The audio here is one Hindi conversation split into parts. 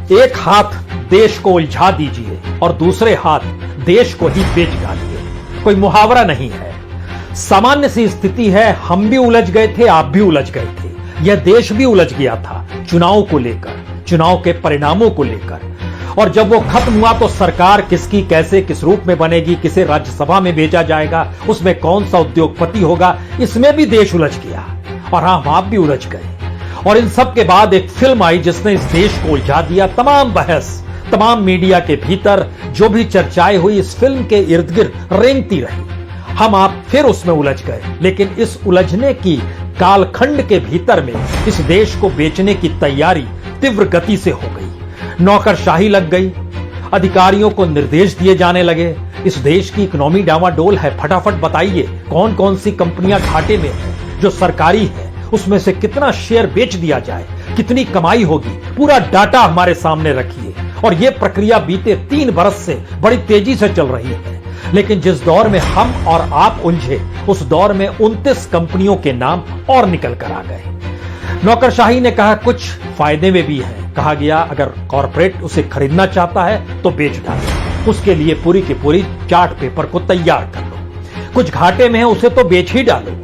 एक हाथ देश को उलझा दीजिए और दूसरे हाथ देश को ही बेच डालिए। कोई मुहावरा नहीं है, सामान्य सी स्थिति है। हम भी उलझ गए थे, आप भी उलझ गए थे, यह देश भी उलझ गया था चुनाव को लेकर, चुनाव के परिणामों को लेकर। और जब वो खत्म हुआ तो सरकार किसकी कैसे किस रूप में बनेगी, किसे राज्यसभा में भेजा जाएगा, उसमें कौन सा उद्योगपति होगा, इसमें भी देश उलझ गया और आप भी उलझ गए। और इन सब के बाद एक फिल्म आई जिसने इस देश को उलझा दिया। तमाम बहस, तमाम मीडिया के भीतर जो भी चर्चाएं हुई इस फिल्म के इर्द गिर्द रेंगती रही। हम आप फिर उसमें उलझ गए, लेकिन इस उलझने की कालखंड के भीतर में इस देश को बेचने की तैयारी तीव्र गति से हो गई। नौकरशाही लग गई, अधिकारियों को निर्देश दिए जाने लगे। इस देश की इकोनॉमी डावाडोल है, फटाफट बताइए कौन कौन सी कंपनियां घाटे में है, जो सरकारी है उसमें से कितना शेयर बेच दिया जाए, कितनी कमाई होगी, पूरा डाटा हमारे सामने रखिए। और यह प्रक्रिया बीते 3 बरस से बड़ी तेजी से चल रही है। लेकिन जिस दौर में हम और आप उलझे, उस दौर में 29 कंपनियों के नाम और निकल कर आ गए। नौकरशाही ने कहा कुछ फायदे में भी है। कहा गया अगर कॉर्पोरेट उसे खरीदना चाहता है तो बेच डालो, उसके लिए पूरी की पूरी चार्ट पेपर को तैयार कर लो। कुछ घाटे में है, उसे तो बेच ही डालो।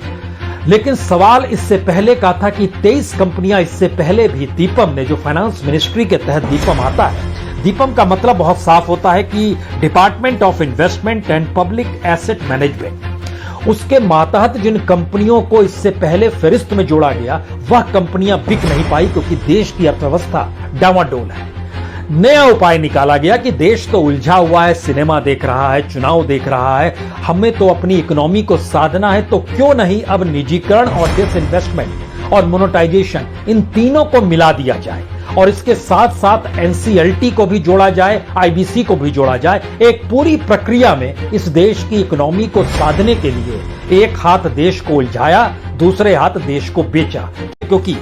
लेकिन सवाल इससे पहले का था कि 23 कंपनियां इससे पहले भी दीपम ने, जो फाइनेंस मिनिस्ट्री के तहत दीपम आता है, दीपम का मतलब बहुत साफ होता है कि department of investment and public asset management, उसके मातहत जिन कंपनियों को इससे पहले फहरिस्त में जोड़ा गया वह कंपनियां बिक नहीं पाई क्योंकि देश की अर्थव्यवस्था डावाडोल है। नया उपाय निकाला गया कि देश तो उलझा हुआ है, सिनेमा देख रहा है, चुनाव देख रहा है, हमें तो अपनी इकोनॉमी को साधना है, तो क्यों नहीं अब निजीकरण और डिसइन्वेस्टमेंट और मोनेटाइजेशन, इन तीनों को मिला दिया जाए और इसके साथ साथ एनसीएलटी को भी जोड़ा जाए, आईबीसी को भी जोड़ा जाए। एक पूरी प्रक्रिया में इस देश की इकोनॉमी को साधने के लिए एक हाथ देश को उलझाया, दूसरे हाथ देश को बेचा। क्योंकि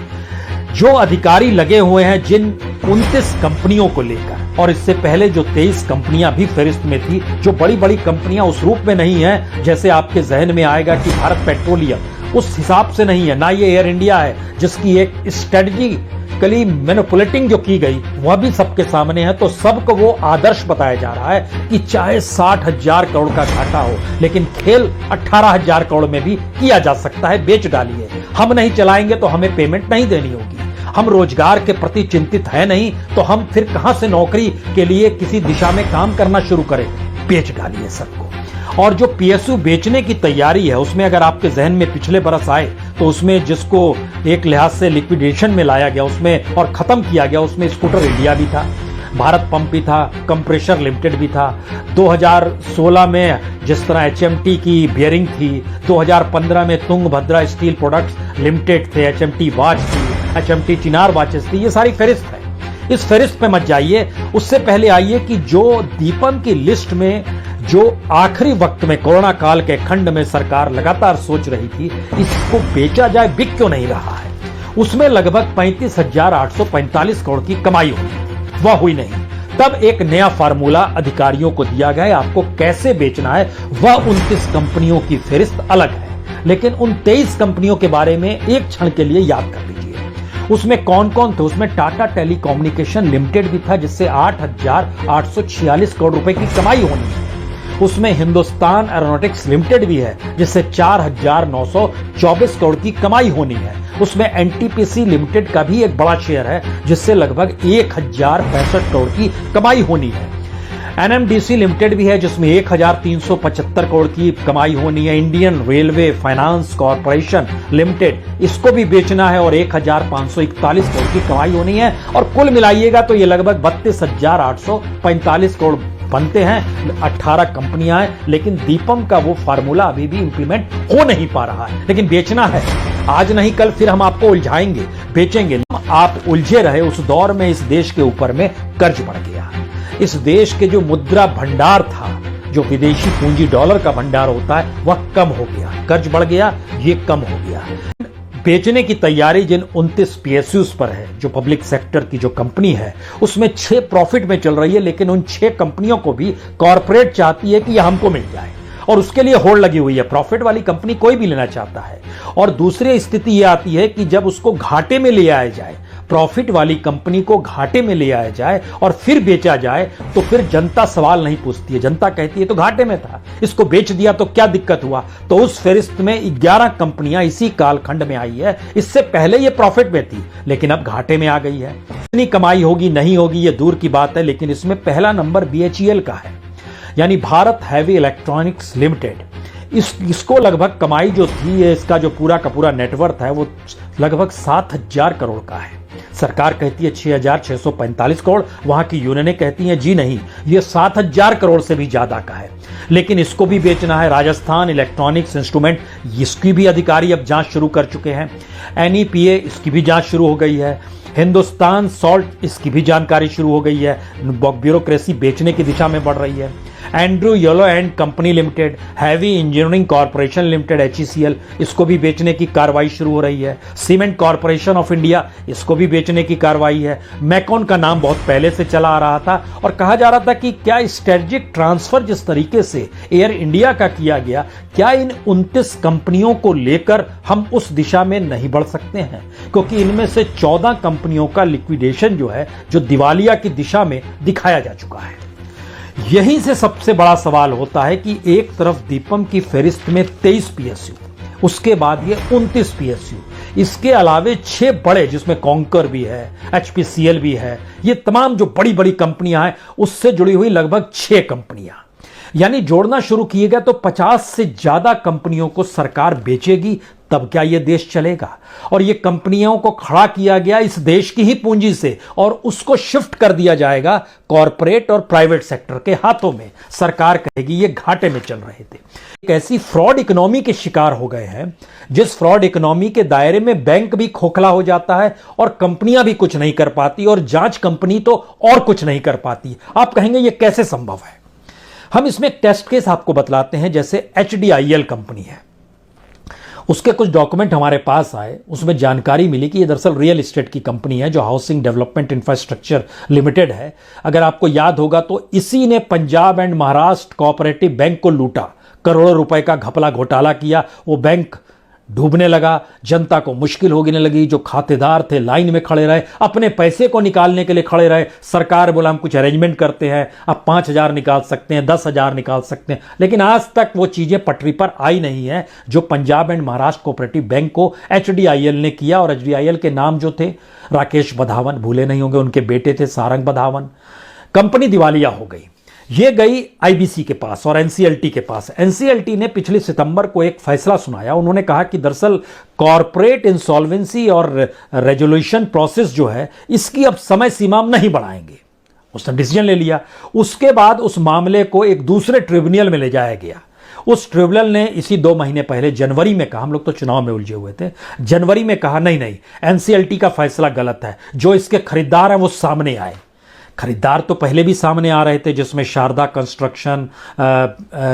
जो अधिकारी लगे हुए हैं जिन 29 कंपनियों को लेकर, और इससे पहले जो 23 कंपनियां भी फहरिस्त में थी, जो बड़ी बड़ी कंपनियां उस रूप में नहीं है जैसे आपके जहन में आएगा कि भारत पेट्रोलियम, उस हिसाब से नहीं है, ना ये एयर इंडिया है जिसकी एक स्ट्रेटजिकली मैनिपुलेटिंग जो की गई वह भी सबके सामने है। तो सबको वो आदर्श बताया जा रहा है कि चाहे 60,000 करोड़ का घाटा हो, लेकिन खेल 18,000 करोड़ में भी किया जा सकता है, बेच डालिए। हम नहीं चलाएंगे तो हमें पेमेंट नहीं देनी होगी, हम रोजगार के प्रति चिंतित है नहीं तो हम फिर कहां से नौकरी के लिए किसी दिशा में काम करना शुरू करें, बेच डालिए सबको। और जो पीएसयू बेचने की तैयारी है उसमें अगर आपके जहन में पिछले बरस आए तो उसमें जिसको एक लिहाज से लिक्विडेशन में लाया गया उसमें और खत्म किया गया, उसमें स्कूटर इंडिया भी था, भारत पंप भी था, कंप्रेशर लिमिटेड भी था। 2016 में जिस तरह एचएमटी की बियरिंग थी, 2015 में तुंगभद्रा स्टील प्रोडक्ट्स लिमिटेड थे, एचएमटी वॉच थी, एचएमटी चिनार वॉचेस थी, ये सारी फहरिस्त है। इस फहरिस्त पे मत जाइए, उससे पहले आइए कि जो दीपम की लिस्ट में जो आखिरी वक्त में कोरोना काल के खंड में सरकार लगातार सोच रही थी इसको बेचा जाए, बिक क्यों नहीं रहा है, उसमें लगभग 35,845 करोड़ की कमाई हुई, वह हुई नहीं। तब एक नया फार्मूला अधिकारियों को दिया गया, आपको कैसे बेचना है। वह 29 कंपनियों की फहरिस्त अलग है, लेकिन उन 23 कंपनियों के बारे में एक क्षण के लिए याद कर लीजिए। उसमें कौन कौन थे? उसमें टाटा टेलीकम्युनिकेशन लिमिटेड भी था जिससे 8,846 करोड़ रुपए की कमाई होनी है। उसमें हिंदुस्तान एरोनॉटिक्स लिमिटेड भी है जिससे 4,924 करोड़ की कमाई होनी है। उसमें एनटीपीसी लिमिटेड का भी एक बड़ा शेयर है जिससे लगभग 1,065 करोड़ की कमाई होनी है। एनएमडीसी लिमिटेड भी है जिसमें 1,375 करोड़ की कमाई होनी है। Indian railway finance corporation limited, इसको भी बेचना है और 1,541 करोड़ की कमाई होनी है। और कुल मिलाइएगा तो ये लगभग 32,845 करोड़ बनते हैं। 18 कंपनियां हैं, लेकिन दीपम का वो फार्मूला अभी भी इंप्लीमेंट हो नहीं पा रहा है। लेकिन बेचना है, आज नहीं कल फिर हम आपको उलझाएंगे, बेचेंगे। आप उलझे रहे, उस दौर में इस देश के ऊपर में कर्ज बढ़ गया। इस देश के जो मुद्रा भंडार था, जो विदेशी पूंजी डॉलर का भंडार होता है, वह कम हो गया, कर्ज बढ़ गया, ये कम हो गया। बेचने की तैयारी जिन 29 पीएसयूज पर है, जो पब्लिक सेक्टर की जो कंपनी है, उसमें 6 प्रॉफिट में चल रही है, लेकिन उन 6 कंपनियों को भी कॉर्पोरेट चाहती है कि यह हमको मिल जाए और उसके लिए होड़ लगी हुई है। प्रॉफिट वाली कंपनी कोई भी लेना चाहता है। और दूसरी स्थिति यह आती है कि जब उसको घाटे में ले आया जाए, प्रॉफिट वाली कंपनी को घाटे में ले आया जाए और फिर बेचा जाए तो फिर जनता सवाल नहीं पूछती है। जनता कहती है तो घाटे में था, इसको बेच दिया तो क्या दिक्कत हुआ। तो उस फहरिस्त में 11 कंपनियां इसी कालखंड में आई है। इससे पहले ये प्रॉफिट में थी लेकिन अब घाटे में आ गई है। कितनी कमाई होगी नहीं होगी ये दूर की बात है, लेकिन इसमें पहला नंबर BHEL का है, यानी भारत हैवी इलेक्ट्रॉनिक्स लिमिटेड। इसको लगभग कमाई जो थी, इसका जो पूरा का पूरा नेटवर्थ है वो लगभग 7,000 करोड़ का है। सरकार कहती है 6,645 करोड़, वहां की यूनियनें कहती हैं जी नहीं, ये 7,000 करोड़ से भी ज्यादा का है। लेकिन इसको भी बेचना है। राजस्थान इलेक्ट्रॉनिक्स इंस्ट्रूमेंट, इसकी भी अधिकारी अब जांच शुरू कर चुके हैं। NEPA, इसकी भी जांच शुरू हो गई है। हिंदुस्तान सॉल्ट, इसकी भी जानकारी शुरू हो गई है। ब्यूरोक्रेसी बेचने की दिशा में बढ़ रही है। Andrew yellow and company limited, heavy engineering corporation limited HECL, इसको भी बेचने की कार्रवाई शुरू हो रही है। सीमेंट कॉर्पोरेशन ऑफ इंडिया, इसको भी बेचने की कार्रवाई है। मैकॉन का नाम बहुत पहले से चला आ रहा था और कहा जा रहा था कि क्या स्ट्रेटेजिक ट्रांसफर जिस तरीके से एयर इंडिया का किया गया, क्या इन 29 कंपनियों को लेकर हम उस दिशा में नहीं बढ़ सकते हैं, क्योंकि इनमें से 14 कंपनियों का लिक्विडेशन जो है, जो दिवालिया की दिशा में दिखाया जा चुका है। यहीं से सबसे बड़ा सवाल होता है कि एक तरफ दीपम की फहरिस्त में 23 PSU, उसके बाद ये 29 PSU, इसके अलावे 6 बड़े जिसमें कॉन्कर भी है, HPCL भी है, ये तमाम जो बड़ी बड़ी कंपनियां हैं उससे जुड़ी हुई लगभग 6 कंपनियां, यानी जोड़ना शुरू किएगा तो 50 से ज्यादा कंपनियों को सरकार बेचेगी, तब क्या यह देश चलेगा। और ये कंपनियों को खड़ा किया गया इस देश की ही पूंजी से और उसको शिफ्ट कर दिया जाएगा कॉरपोरेट और प्राइवेट सेक्टर के हाथों में। सरकार कहेगी ये घाटे में चल रहे थे। एक ऐसी फ्रॉड इकोनॉमी के शिकार हो गए हैं जिस फ्रॉड इकोनॉमी के दायरे में बैंक भी खोखला हो जाता है और कंपनियां भी कुछ नहीं कर पाती और जांच कंपनी तो और कुछ नहीं कर पाती। आप कहेंगे ये कैसे संभव है। हम इसमें एक टेस्ट केस आपको बतलाते हैं। जैसे HDIL कंपनी है, उसके कुछ डॉक्यूमेंट हमारे पास आए, उसमें जानकारी मिली कि ये दरअसल रियल एस्टेट की कंपनी है जो हाउसिंग डेवलपमेंट इंफ्रास्ट्रक्चर लिमिटेड है। अगर आपको याद होगा तो इसी ने Punjab and Maharashtra cooperative bank को लूटा, करोड़ों रुपए का घपला घोटाला किया, वो बैंक डूबने लगा, जनता को मुश्किल होने लगी। जो खातेदार थे लाइन में खड़े रहे, अपने पैसे को निकालने के लिए खड़े रहे। सरकार बोला हम कुछ अरेंजमेंट करते हैं, अब 5,000 निकाल सकते हैं, 10,000 निकाल सकते हैं, लेकिन आज तक वो चीजें पटरी पर आई नहीं है जो Punjab and Maharashtra cooperative bank को HDIL ने किया। और HDIL के नाम जो थे राकेश बधावन, भूले नहीं होंगे, उनके बेटे थे सारंग बधावन। कंपनी दिवालिया हो गई। ये गई IBC के पास और NCLT के पास। NCLT ने पिछले सितंबर को एक फैसला सुनाया। उन्होंने कहा कि दरअसल कॉर्पोरेट इंसॉल्वेंसी और रेजोल्यूशन प्रोसेस जो है इसकी अब समय सीमा नहीं बढ़ाएंगे। उसने डिसीजन ले लिया। उसके बाद उस मामले को एक दूसरे ट्रिब्यूनल में ले जाया गया। उस ट्रिब्यूनल ने इसी 2 महीने पहले जनवरी में कहा, हम लोग तो चुनाव में उलझे हुए थे, जनवरी में कहा नहीं NCLT का फैसला गलत है, जो इसके खरीदार हैं वो सामने आए। खरीदार तो पहले भी सामने आ रहे थे, जिसमें शारदा कंस्ट्रक्शन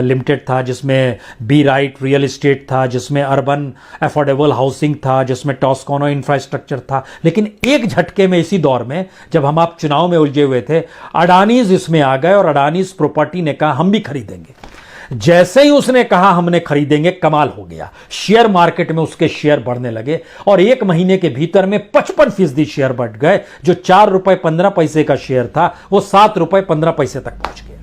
लिमिटेड था, जिसमें बी राइट रियल एस्टेट था, जिसमें अर्बन अफोर्डेबल हाउसिंग था, जिसमें टॉस्कोनो इंफ्रास्ट्रक्चर था। लेकिन एक झटके में इसी दौर में जब हम आप चुनाव में उलझे हुए थे, अडानीज इसमें आ गए और अडानीज प्रॉपर्टी ने कहा हम भी खरीदेंगे। जैसे ही उसने कहा हमने खरीदेंगे, कमाल हो गया। शेयर मार्केट में उसके शेयर बढ़ने लगे और 1 महीने के भीतर में 55% शेयर बढ़ गए। जो 4 रुपए 15 पैसे का शेयर था वो 7 रुपए 15 पैसे तक पहुंच गया।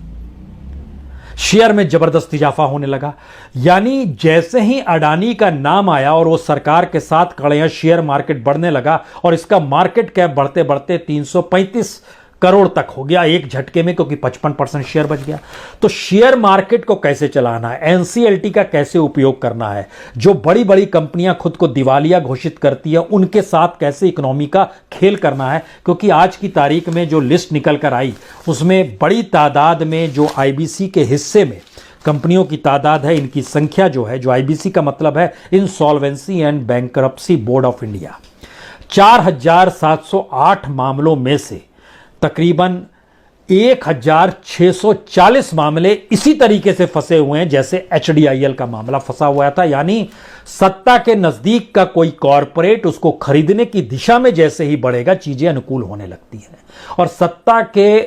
शेयर में जबरदस्त इजाफा होने लगा। यानी जैसे ही अडानी का नाम आया और वो सरकार के साथ खड़े हैं, शेयर मार्केट बढ़ने लगा और इसका मार्केट कैप बढ़ते बढ़ते 335 करोड़ तक हो गया एक झटके में, क्योंकि 55% शेयर बच गया। तो शेयर मार्केट को कैसे चलाना है, NCLT का कैसे उपयोग करना है, जो बड़ी बड़ी कंपनियां खुद को दिवालिया घोषित करती है उनके साथ कैसे इकोनॉमी का खेल करना है। क्योंकि आज की तारीख में जो लिस्ट निकल कर आई उसमें बड़ी तादाद में जो IBC के हिस्से में कंपनियों की तादाद है, इनकी संख्या जो है, जो IBC का मतलब है insolvency and bankruptcy board of India, 4,708 मामलों में से तकरीबन 1,640 मामले इसी तरीके से फंसे हुए हैं जैसे HDIL का मामला फंसा हुआ था। यानी सत्ता के नजदीक का कोई कॉरपोरेट उसको खरीदने की दिशा में जैसे ही बढ़ेगा, चीजें अनुकूल होने लगती हैं और सत्ता के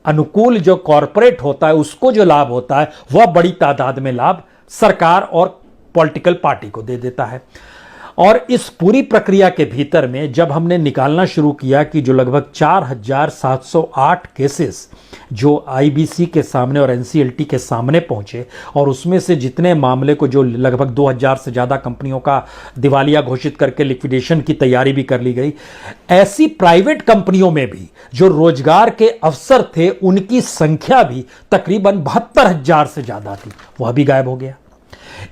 अनुकूल जो कॉरपोरेट होता है उसको जो लाभ होता है वह बड़ी तादाद में लाभ सरकार और पॉलिटिकल पार्टी को दे देता है। और इस पूरी प्रक्रिया के भीतर में जब हमने निकालना शुरू किया कि जो लगभग 4,708 केसेस जो आईबीसी के सामने और एनसीएलटी के सामने पहुंचे, और उसमें से जितने मामले को जो लगभग 2,000 से ज़्यादा कंपनियों का दिवालिया घोषित करके लिक्विडेशन की तैयारी भी कर ली गई, ऐसी प्राइवेट कंपनियों में भी जो रोजगार के अवसर थे उनकी संख्या भी तकरीबन 72,000 से ज़्यादा थी, वह भी गायब हो गया।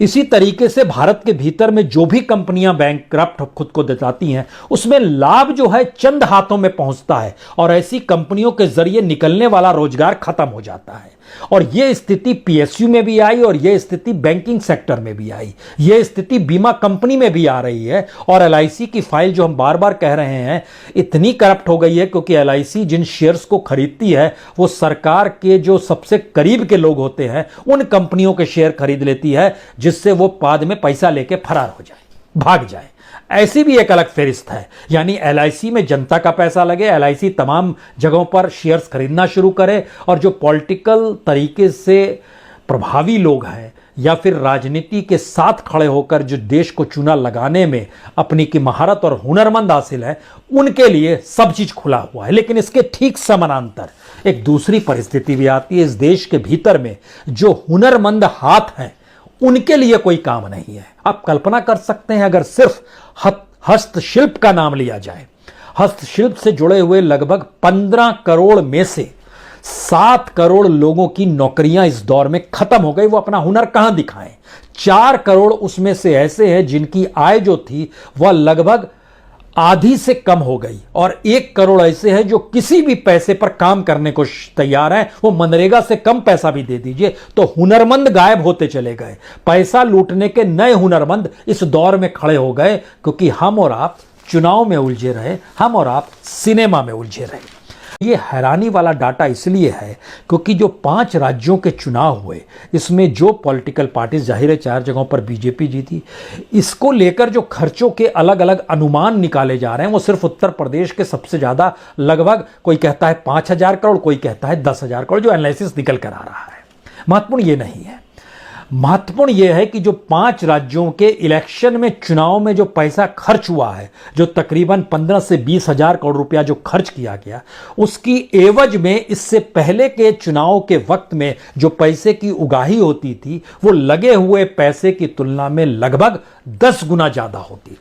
इसी तरीके से भारत के भीतर में जो भी कंपनियां बैंकक्रप्ट खुद को दिखाती हैं उसमें लाभ जो है चंद हाथों में पहुंचता है और ऐसी कंपनियों के जरिए निकलने वाला रोजगार खत्म हो जाता है। और यह स्थिति पीएसयू में भी आई और यह स्थिति बैंकिंग सेक्टर में भी आई, यह स्थिति बीमा कंपनी में भी आ रही है। और एलआईसी की फाइल जो हम बार बार कह रहे हैं इतनी करप्ट हो गई है क्योंकि एलआईसी जिन शेयर्स को खरीदती है वो सरकार के जो सबसे करीब के लोग होते हैं उन कंपनियों के शेयर खरीद लेती है जिससे वो बाद में पैसा लेके फरार हो जाए, भाग जाए। ऐसी भी एक अलग फेरिस्त है, यानी एलआईसी में जनता का पैसा लगे, एलआईसी तमाम जगहों पर शेयर्स खरीदना शुरू करे और जो पॉलिटिकल तरीके से प्रभावी लोग हैं या फिर राजनीति के साथ खड़े होकर जो देश को चुना लगाने में अपनी की महारत और हुनरमंद हासिल है उनके लिए सब चीज खुला हुआ है। लेकिन इसके ठीक समानांतर एक दूसरी परिस्थिति भी आती है। इस देश के भीतर में जो हुनरमंद हाथ हैं उनके लिए कोई काम नहीं है। आप कल्पना कर सकते हैं अगर सिर्फ हस्तशिल्प का नाम लिया जाए, हस्तशिल्प से जुड़े हुए लगभग 15 करोड़ में से 7 करोड़ लोगों की नौकरियां इस दौर में खत्म हो गई, वो अपना हुनर कहां दिखाएं। 4 करोड़ उसमें से ऐसे हैं जिनकी आय जो थी वह लगभग आधी से कम हो गई और 1 करोड़ ऐसे हैं जो किसी भी पैसे पर काम करने को तैयार हैं, वो मनरेगा से कम पैसा भी दे दीजिए। तो हुनरमंद गायब होते चले गए, पैसा लूटने के नए हुनरमंद इस दौर में खड़े हो गए क्योंकि हम और आप चुनाव में उलझे रहे, हम और आप सिनेमा में उलझे रहे। ये हैरानी वाला डाटा इसलिए है क्योंकि जो 5 राज्यों के चुनाव हुए इसमें जो पॉलिटिकल पार्टीज, जाहिर है 4 जगहों पर बीजेपी जीती, इसको लेकर जो खर्चों के अलग अलग अनुमान निकाले जा रहे हैं वो सिर्फ उत्तर प्रदेश के सबसे ज़्यादा लगभग कोई कहता है 5,000 करोड़, कोई कहता है 10,000 करोड़, जो एनालिसिस निकल कर आ रहा है। महत्वपूर्ण ये नहीं है, महत्वपूर्ण यह है कि जो 5 राज्यों के इलेक्शन में चुनाव में जो पैसा खर्च हुआ है, जो तकरीबन 15 से 20,000 करोड़ रुपया जो खर्च किया गया, उसकी एवज में इससे पहले के चुनाव के वक्त में जो पैसे की उगाही होती थी वो लगे हुए पैसे की तुलना में लगभग 10 गुना ज्यादा होती।